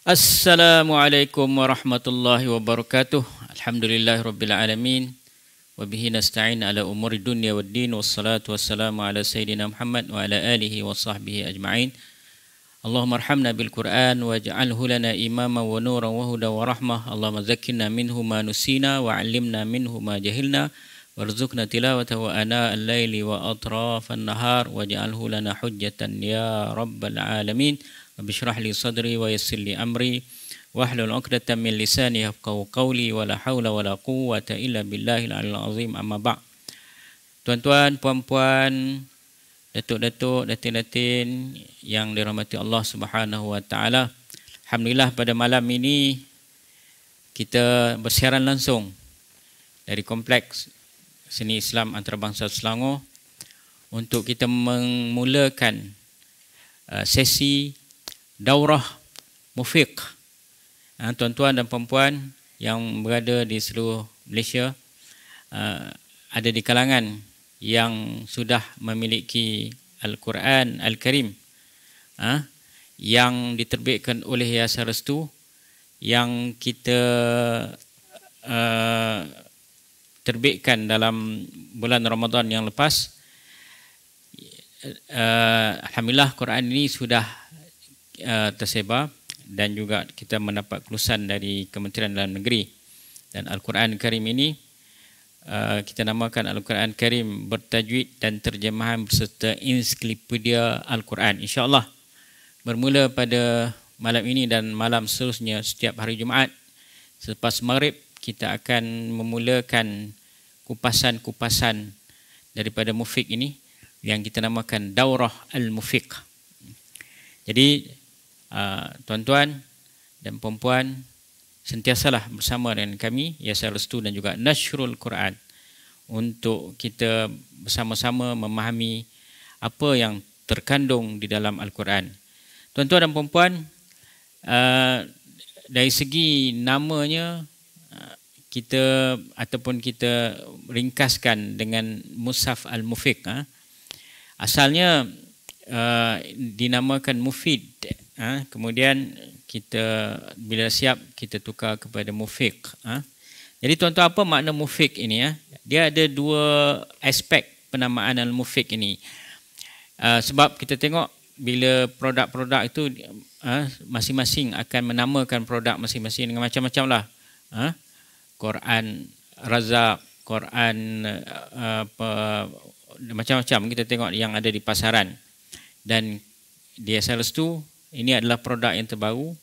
Assalamualaikum warahmatullahi wabarakatuh. Alhamdulillahirabbil alamin. Wa bihi nasta'in ala umuri dunya waddin wassalatu wassalamu ala sayyidina Muhammad wa ala alihi wa sahbihi ajma'in. Allahumma arhamna bil Qur'an waj'alhu lana imama wa nuran wa huda wa rahmah. Allahumma zakkirna minhu ma nusina wa 'allimna minhu ma jahilna warzuqna tilawatahu wa ana al-laili wa atrafan nahar waj'alhu lana hujjatan ya rabbal alamin. Rabbi shrah li sadri wa yassir li amri wahlul 'uqdatam min lisani yafqahu qawli wa la haula wa la quwwata illa billahil 'aliyyil 'azim. Amma ba'd. Tuan-tuan, puan-puan, datuk-datuk, datin-datin yang dirahmati Allah Subhanahu wa taala. Alhamdulillah pada malam ini kita bersiaran langsung dari Kompleks Seni Islam Antarabangsa Selangor untuk kita memulakan sesi daurah mufiq. Tuan-tuan dan puan-puan yang berada di seluruh Malaysia, ada di kalangan yang sudah memiliki Al-Quran Al-Karim yang diterbitkan oleh Yayasan Restu, yang kita terbitkan dalam bulan Ramadan yang lepas. Alhamdulillah Quran ini sudah tersebar dan juga kita mendapat kelulusan dari Kementerian Dalam Negeri. Dan Al-Quran Karim ini kita namakan Al-Quran Karim bertajwid dan terjemahan berserta ensiklopedia Al-Quran. InsyaAllah bermula pada malam ini dan malam seterusnya setiap hari Jumaat selepas maghrib kita akan memulakan kupasan-kupasan daripada mufiq ini yang kita namakan Daurah Al-Mufiq. Jadi tuan-tuan dan puan-puan sentiasalah bersama dengan kami Yayasan Restu dan juga Nashrul Quran untuk kita bersama-sama memahami apa yang terkandung di dalam Al-Quran. Tuan-tuan dan puan-puan, dari segi namanya kita ataupun kita ringkaskan dengan Mushaf Al-Mufiq. Asalnya dinamakan Mufid. Kemudian kita bila siap kita tukar kepada Mufiq. Jadi tuan-tuan, apa makna Mufiq ini? Dia ada dua aspek penamaan Al-Mufiq ini. Sebab kita tengok bila produk-produk itu masing-masing akan menamakan produk masing-masing dengan macam-macam lah. Quran Razak, Quran macam-macam kita tengok yang ada di pasaran. Dan di Yayasan Restu ini adalah produk yang terbaru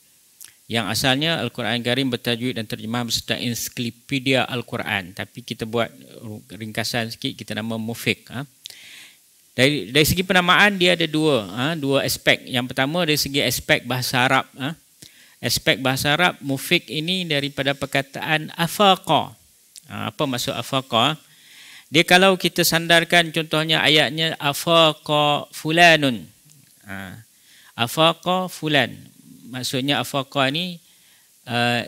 yang asalnya Al-Quran Karim bertajwid dan terjemahan berserta ensiklopedia Al-Quran, tapi kita buat ringkasan sikit, kita nama Mufiq. Dari segi penamaan dia ada dua aspek. Yang pertama dari segi aspek bahasa Arab. Aspek bahasa Arab, Mufiq ini daripada perkataan afaqa. Apa maksud afaqa? Dia kalau kita sandarkan contohnya ayatnya afaqa fulanun. Afaqa fulan. Maksudnya afaqa ni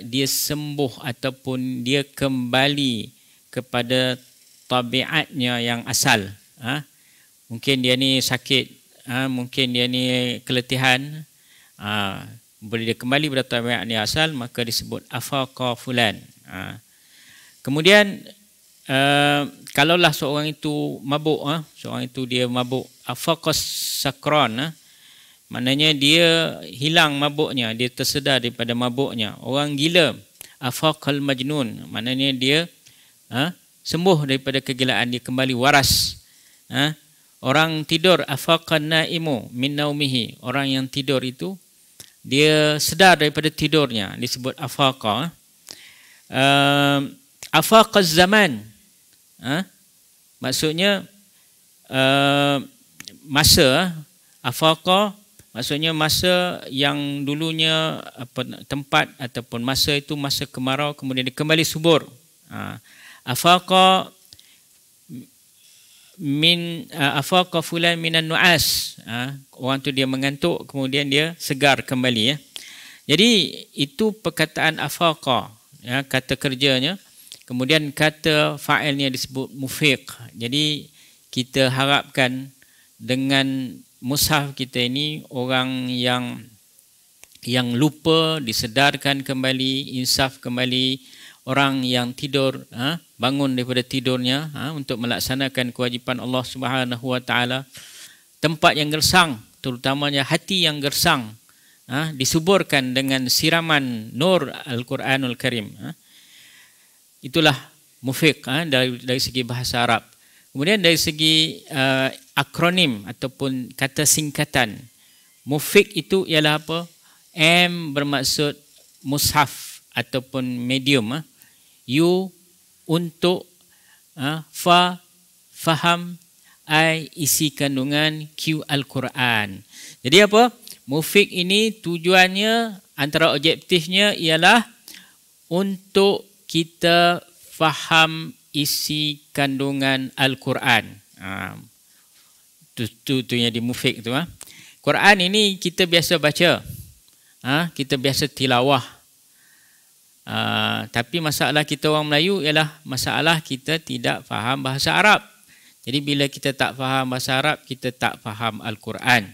dia sembuh ataupun dia kembali kepada tabiatnya yang asal. Mungkin dia ni sakit, mungkin dia ni keletihan. Bila dia kembali pada tabiatnya asal, maka disebut afaqa fulan. Kemudian kalaulah seorang itu mabuk, seorang itu dia mabuk, afaqas sakran, maknanya dia hilang mabuknya, dia tersedar daripada mabuknya. Orang gila, afaqal majnun, maknanya dia sembuh daripada kegilaan, dia kembali waras. Orang tidur, afaqan naimu min naumihi, orang yang tidur itu dia sedar daripada tidurnya, disebut afaqa. Afaqaz zaman, maksudnya masa. Afaqa maksudnya masa yang dulunya tempat ataupun masa itu masa kemarau, kemudian dia kembali subur. Afaqa afaqa fulan minan nu'as, orang tu dia mengantuk kemudian dia segar kembali. Jadi itu perkataan afaqa, kata kerjanya. Kemudian kata fa'ilnya disebut mufiq. Jadi kita harapkan dengan mushaf kita ini orang yang yang lupa disedarkan kembali, insaf kembali, orang yang tidur bangun daripada tidurnya untuk melaksanakan kewajipan Allah Subhanahu Wa Taala. Tempat yang gersang, terutamanya hati yang gersang, disuburkan dengan siraman nur Al-Quranul Karim. Itulah mufiq dari segi bahasa Arab. Kemudian dari segi akronim ataupun kata singkatan, mufiq itu ialah apa? M bermaksud mushaf ataupun medium. U untuk, fa faham, I isi kandungan, Q Al-Quran. Jadi apa? Mufiq ini tujuannya, antara objektifnya ialah untuk kita faham isi kandungan Al-Quran. Itu yang di mufiq tu. Quran ini kita biasa baca, kita biasa tilawah. Tapi masalah kita orang Melayu ialah masalah kita tidak faham bahasa Arab. Jadi bila kita tak faham bahasa Arab, kita tak faham Al-Quran.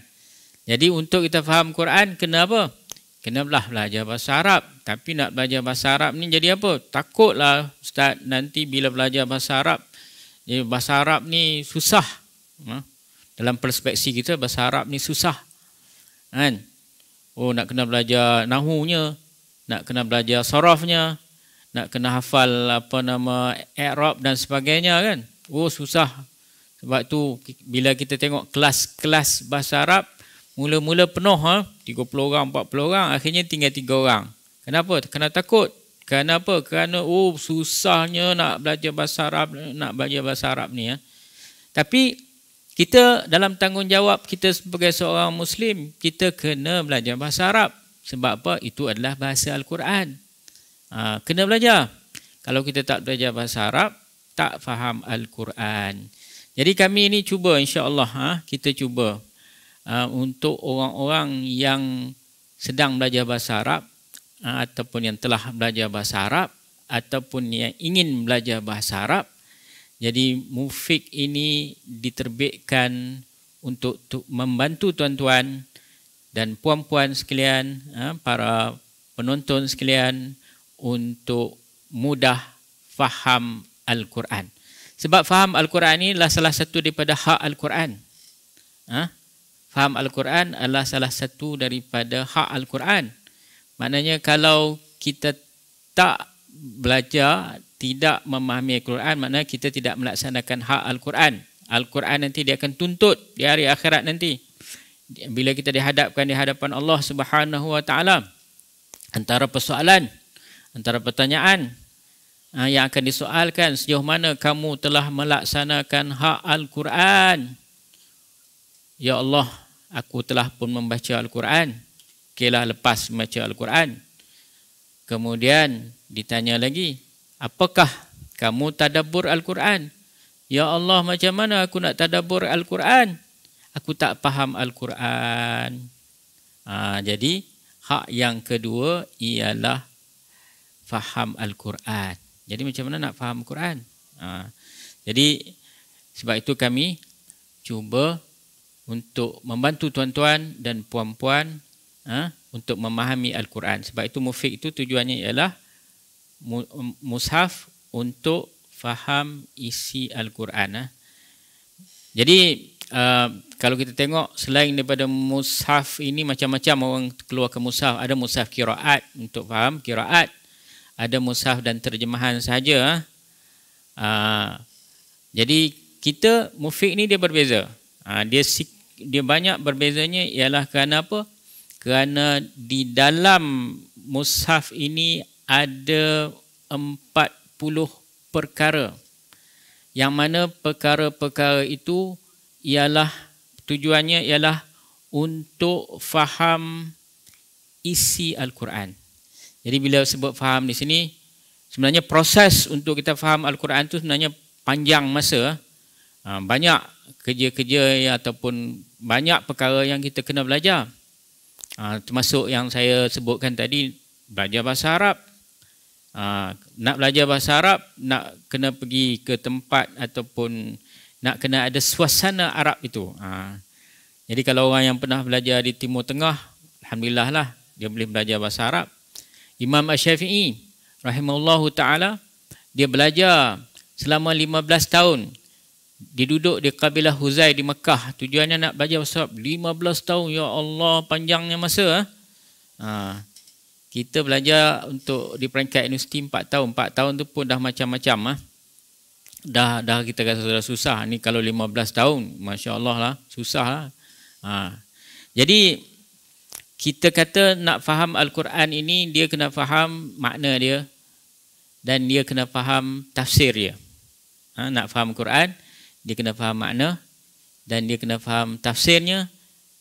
Jadi untuk kita faham Quran, kena apa? Kenalah belajar bahasa Arab. Tapi nak belajar bahasa Arab ni jadi apa? Takutlah Ustaz, nanti bila belajar bahasa Arab, jadi bahasa Arab ni susah. Dalam perspektif kita, bahasa Arab ni susah. Kan? Oh, nak kena belajar nahunya, nak kena belajar sarafnya, nak kena hafal i'rab dan sebagainya kan. Oh, susah. Sebab tu bila kita tengok kelas-kelas bahasa Arab, mula-mula penuh 30 orang, 40 orang, akhirnya tinggal 3 orang. Kenapa? Kerana takut. Kenapa? Kerana susahnya nak belajar bahasa Arab, ni. Tapi kita dalam tanggungjawab kita sebagai seorang Muslim, kita kena belajar bahasa Arab. Sebab apa? Itu adalah bahasa Al-Quran. Kena belajar. Kalau kita tak belajar bahasa Arab, tak faham Al-Quran. Jadi kami ini cuba, insya-Allah, kita cuba untuk orang-orang yang sedang belajar bahasa Arab, ataupun yang telah belajar bahasa Arab, ataupun yang ingin belajar bahasa Arab. Jadi mufiq ini diterbitkan untuk membantu tuan-tuan dan puan-puan sekalian, para penonton sekalian, untuk mudah faham Al-Quran. Sebab faham Al-Quran ini adalah salah satu daripada hak Al-Quran. Faham Al-Quran adalah salah satu daripada hak Al-Quran. Maknanya kalau kita tak belajar, tidak memahami Al-Quran, maknanya kita tidak melaksanakan hak Al-Quran. Al-Quran nanti dia akan tuntut di hari akhirat nanti. Bila kita dihadapkan di hadapan Allah Subhanahu Wa Taala, antara persoalan, antara pertanyaan yang akan disoalkan, sejauh mana kamu telah melaksanakan hak Al-Quran. Ya Allah, aku telah pun membaca Al-Quran. Okeylah, lepas membaca Al-Quran. Kemudian ditanya lagi, apakah kamu tadabbur Al-Quran? Ya Allah, macam mana aku nak tadabbur Al-Quran? Aku tak faham Al-Quran. Jadi hak yang kedua ialah faham Al-Quran. Jadi macam mana nak faham Quran? Jadi sebab itu kami cuba untuk membantu tuan-tuan dan puan-puan untuk memahami Al-Quran. Sebab itu mufiq itu tujuannya ialah mushaf untuk faham isi Al-Quran. Jadi kalau kita tengok, selain daripada mushaf ini, macam-macam orang keluar ke mushaf. Ada mushaf qiraat untuk faham qiraat. Ada mushaf dan terjemahan sahaja. Jadi kita mufiq ni dia berbeza. Dia banyak berbezanya ialah kerana apa? Kerana di dalam mushaf ini ada 40 perkara. Yang mana perkara-perkara itu ialah tujuannya ialah untuk faham isi Al-Quran. Jadi bila sebut faham di sini, sebenarnya proses untuk kita faham Al-Quran itu sebenarnya panjang masa. Banyak kerja-kerja ataupun banyak perkara yang kita kena belajar. Termasuk yang saya sebutkan tadi, belajar bahasa Arab. Nak belajar bahasa Arab, nak kena pergi ke tempat ataupun nak kena ada suasana Arab itu. Jadi kalau orang yang pernah belajar di Timur Tengah, alhamdulillah lah, dia boleh belajar bahasa Arab. Imam Asy-Syafi'i rahimahullahu ta'ala, dia belajar selama 15 tahun. Dia duduk di kabilah Huzai di Mekah. Tujuannya nak belajar bahasa Arab. 15 tahun. Ya Allah, panjangnya masa. Kita belajar untuk di peringkat universiti 4 tahun. 4 tahun tu pun dah macam-macam. Dah kita kata sudah susah. Ni kalau 15 tahun, Masya Allah lah, susah lah. Jadi, kita kata nak faham Al-Quran ini, dia kena faham makna dia dan dia kena faham tafsir dia. Nak faham Quran, dia kena faham makna dan dia kena faham tafsirnya,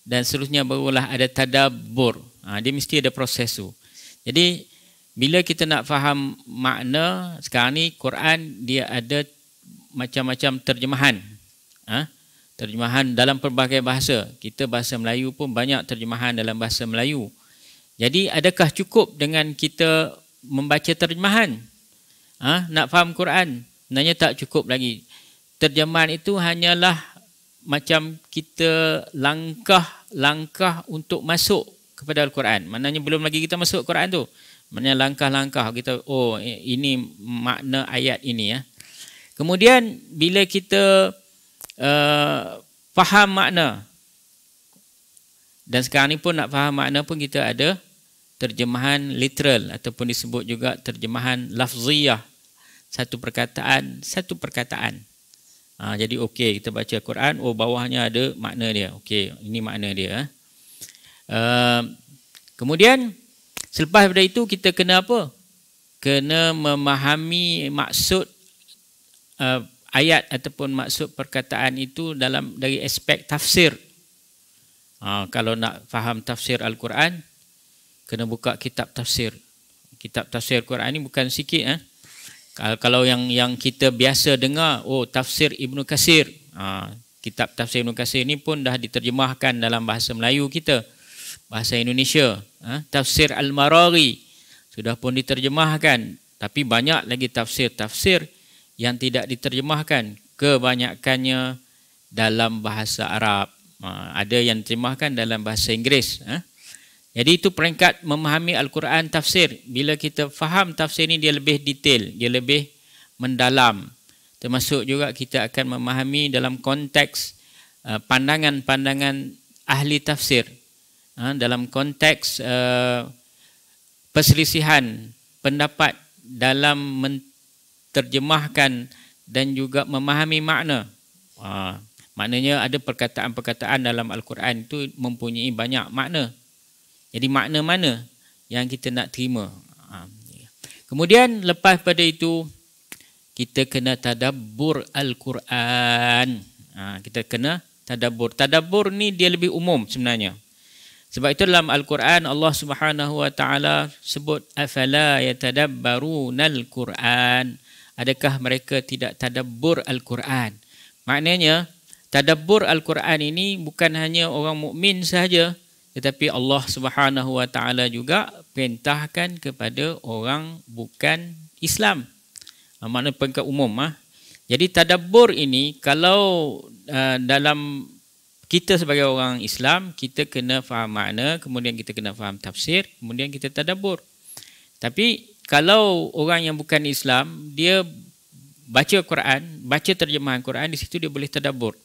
dan seterusnya barulah ada tadabbur. Dia mesti ada proses tu. Jadi bila kita nak faham makna, sekarang ni Quran dia ada macam-macam terjemahan. Terjemahan dalam pelbagai bahasa. Kita bahasa Melayu pun banyak terjemahan dalam bahasa Melayu. Jadi adakah cukup dengan kita membaca terjemahan? Nak faham Quran? Sebenarnya tak cukup lagi. Terjemahan itu hanyalah macam kita langkah-langkah untuk masuk kepada Al-Quran. Maknanya belum lagi kita masuk Quran tu. Maknanya langkah-langkah kita, oh ini makna ayat ini. Kemudian bila kita faham makna, dan sekarang ni pun nak faham makna pun kita ada terjemahan literal ataupun disebut juga terjemahan lafziyah, satu perkataan. Jadi okey, kita baca Quran, oh bawahnya ada makna dia. Okey, ini makna dia. Kemudian selepas daripada itu kita kena apa? Kena memahami maksud ayat ataupun maksud perkataan itu dari aspek tafsir. Kalau nak faham tafsir Al-Quran, kena buka kitab tafsir. Kitab tafsir Quran ini bukan sikit. Kalau yang kita biasa dengar, oh tafsir Ibnu Katsir. Kitab tafsir Ibnu Katsir ini pun dah diterjemahkan dalam bahasa Melayu kita, bahasa Indonesia. Tafsir Al-Maraghi sudah pun diterjemahkan. Tapi banyak lagi tafsir-tafsir yang tidak diterjemahkan, kebanyakannya dalam bahasa Arab. Ada yang diterjemahkan dalam bahasa Inggeris. Jadi itu peringkat memahami Al-Quran tafsir. Bila kita faham tafsir ini, dia lebih detail, dia lebih mendalam. Termasuk juga kita akan memahami dalam konteks pandangan-pandangan ahli tafsir. Dalam konteks perselisihan pendapat dalam terjemahkan dan juga memahami makna. Maknanya ada perkataan-perkataan dalam Al-Quran itu mempunyai banyak makna. Jadi makna mana yang kita nak terima. Kemudian lepas pada itu, kita kena tadabbur Al-Quran. Kita kena tadabbur. Tadabbur ni dia lebih umum sebenarnya. Sebab itu dalam Al-Quran Allah Subhanahu Wa Taala sebut afala yatadabbarunal Quran. Adakah mereka tidak tadabbur Al-Quran? Maknanya tadabbur Al-Quran ini bukan hanya orang mukmin sahaja, tetapi Allah Subhanahu Wa Taala juga perintahkan kepada orang bukan Islam. Makna peringkat umum. Jadi tadabbur ini kalau dalam kita sebagai orang Islam, kita kena faham makna, kemudian kita kena faham tafsir, kemudian kita tadabbur. Tapi kalau orang yang bukan Islam, dia baca Quran, baca terjemahan Quran, di situ dia boleh tadabbur.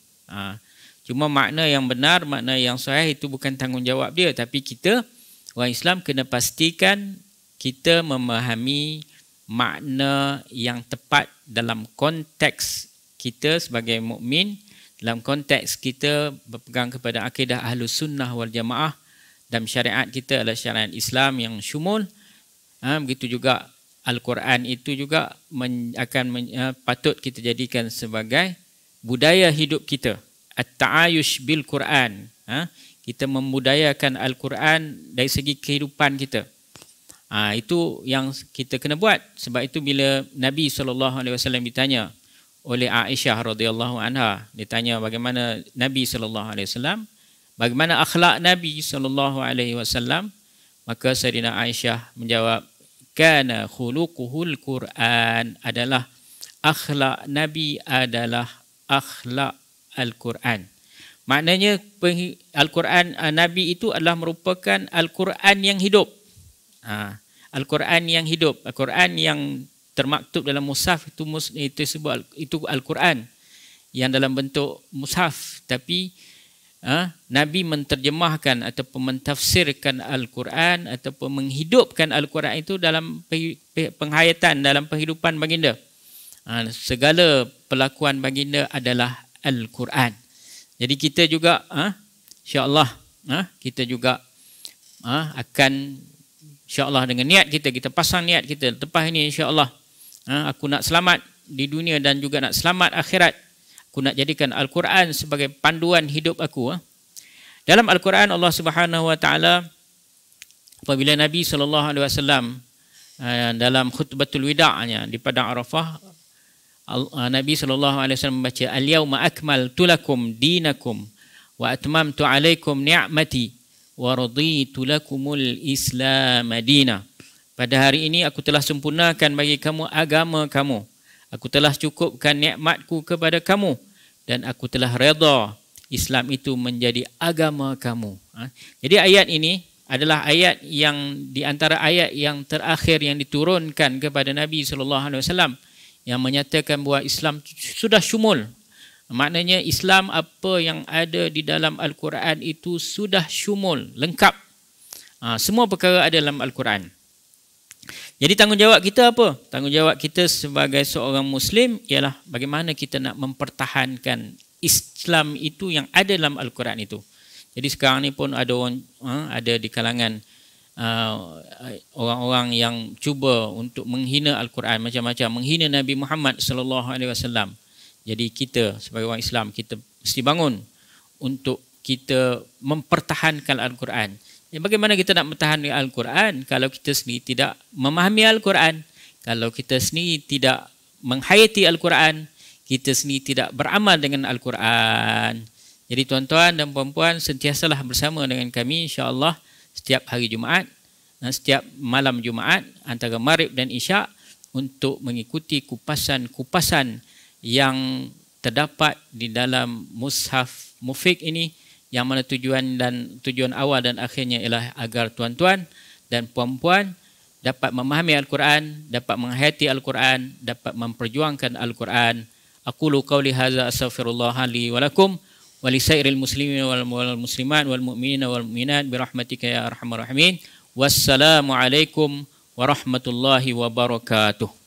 Cuma makna yang benar, makna yang sahih itu bukan tanggungjawab dia. Tapi kita, orang Islam, kena pastikan kita memahami makna yang tepat dalam konteks kita sebagai mukmin, dalam konteks kita berpegang kepada akidah Ahlus Sunnah wal Jamaah, dan syariat kita adalah syariat Islam yang syumul. Begitu juga Al-Quran itu juga patut kita jadikan sebagai budaya hidup kita. At-ta'ayush bil Quran. Kita membudayakan Al-Quran dari segi kehidupan kita. Itu yang kita kena buat. Sebab itu bila Nabi SAW ditanya oleh Aisyah radhiyallahu anha, ditanya bagaimana Nabi SAW, bagaimana akhlak Nabi SAW, maka Sayyidina Aisyah menjawab, kana khuluquhul Quran, adalah akhlak Nabi adalah akhlak Al-Quran. Maknanya Al-Quran Nabi itu adalah merupakan Al-Quran yang hidup. Al-Quran yang hidup, Al-Quran yang termaktub dalam mushaf itu sebut itu Al-Quran yang dalam bentuk mushaf, tapi Nabi menterjemahkan ataupun mentafsirkan Al-Quran ataupun menghidupkan Al-Quran itu dalam penghayatan, dalam penghidupan baginda. Segala pelakuan baginda adalah Al-Quran. Jadi kita juga insya-Allah kita juga akan insya-Allah dengan niat kita pasang niat kita lepas ini insya-Allah aku nak selamat di dunia dan juga nak selamat akhirat. Aku nak jadikan Al-Quran sebagai panduan hidup aku. Dalam Al-Quran Allah Subhanahu Wa Taala apabila Nabi sallallahu alaihi wasallam dalam khutbatul wida'-nya di padang Arafah, Nabi sallallahu alaihi wasallam membaca al-yauma akmaltu lakum dinakum wa atmamtu alaikum ni'mati wa raditu lakumul islam madina. Pada hari ini aku telah sempurnakan bagi kamu agama kamu. Aku telah cukupkan nikmatku kepada kamu dan aku telah redha Islam itu menjadi agama kamu. Jadi ayat ini adalah ayat yang di antara ayat yang terakhir yang diturunkan kepada Nabi sallallahu alaihi wasallam yang menyatakan bahawa Islam sudah syumul. Maknanya Islam apa yang ada di dalam Al-Quran itu sudah syumul, lengkap. Semua perkara ada dalam Al-Quran. Jadi tanggungjawab kita apa? Tanggungjawab kita sebagai seorang Muslim ialah bagaimana kita nak mempertahankan Islam itu yang ada dalam Al-Quran itu. Jadi sekarang ni pun ada orang, ada di kalangan orang-orang yang cuba untuk menghina Al-Quran macam-macam, menghina Nabi Muhammad sallallahu alaihi wasallam. Jadi kita sebagai orang Islam kita mesti bangun untuk kita mempertahankan Al-Quran. Bagaimana kita nak mempertahankan Al-Quran kalau kita sendiri tidak memahami Al-Quran, kalau kita sendiri tidak menghayati Al-Quran, kita sendiri tidak beramal dengan Al-Quran. Jadi tuan-tuan dan puan-puan sentiasalah bersama dengan kami insya-Allah setiap hari Jumaat, setiap malam Jumaat antara Maghrib dan Isyak untuk mengikuti kupasan-kupasan yang terdapat di dalam mushaf Mufiq ini, yang mana tujuan awal dan akhirnya ialah agar tuan-tuan dan puan-puan dapat memahami Al-Quran, dapat menghayati Al-Quran, dapat memperjuangkan Al-Quran. Aqulu qauli hadza astaghfirullah li wa lakum wa li sairil muslimin wal muslimat wal mu'minina wal mu'minat bi rahmatika ya arhamar rahimin. Wassalamu alaikum warahmatullahi wabarakatuh.